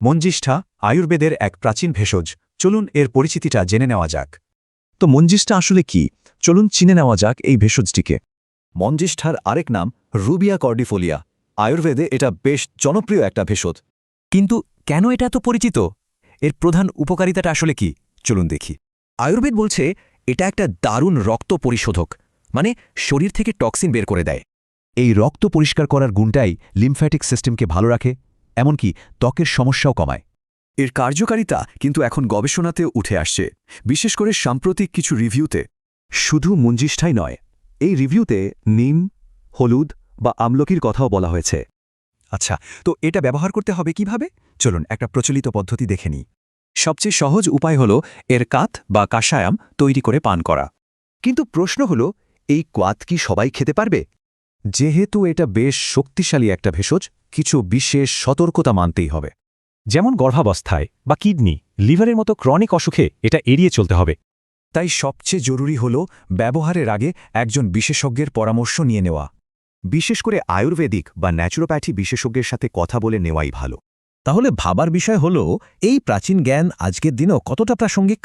মঞ্জিষ্ঠা আয়ুর্বেদের এক প্রাচীন ভেষজ। চলুন এর পরিচিতিটা জেনে নেওয়া যাক। তো মঞ্জিষ্ঠা আসলে কি? চলুন চিনে নেওয়া যাক এই ভেষজটিকে। মঞ্জিষ্ঠার আরেক নাম রুবিয়া কর্ডিফোলিয়া। আয়ুর্বেদে এটা বেশ জনপ্রিয় একটা ভেষজ। কিন্তু কেন এটা এত পরিচিত? এর প্রধান উপকারিতাটা আসলে কি? চলুন দেখি। আয়ুর্বেদ বলছে এটা একটা দারুণ রক্ত পরিশোধক, মানে শরীর থেকে টক্সিন বের করে দেয়। এই রক্ত পরিষ্কার করার গুণটাই লিম্ফ্যাটিক সিস্টেমকে ভালো রাখে, এমনকি ত্বকের সমস্যাও কমায়। এর কার্যকারিতা কিন্তু এখন গবেষণাতে উঠে আসছে, বিশেষ করে সাম্প্রতিক কিছু রিভিউতে। শুধু মঞ্জিষ্ঠাই নয়, এই রিভিউতে নিম, হলুদ বা আমলকির কথাও বলা হয়েছে। আচ্ছা, তো এটা ব্যবহার করতে হবে কিভাবে? চলুন একটা প্রচলিত পদ্ধতি দেখে নিই। সবচেয়ে সহজ উপায় হল এর কাত বা কাশায়াম তৈরি করে পান করা। কিন্তু প্রশ্ন হল, এই কোয়াত কি সবাই খেতে পারবে? যেহেতু এটা বেশ শক্তিশালী একটা ভেষজ, কিছু বিশেষ সতর্কতা মানতেই হবে। যেমন গর্ভাবস্থায় বা কিডনি, লিভারের মতো ক্রনিক অসুখে এটা এড়িয়ে চলতে হবে। তাই সবচেয়ে জরুরি হল ব্যবহারের আগে একজন বিশেষজ্ঞের পরামর্শ নিয়ে নেওয়া। বিশেষ করে আয়ুর্বেদিক বা ন্যাচুরোপ্যাথি বিশেষজ্ঞের সাথে কথা বলে নেওয়াই ভালো। তাহলে ভাবার বিষয় হল, এই প্রাচীন জ্ঞান আজকের দিনেও কতটা প্রাসঙ্গিক?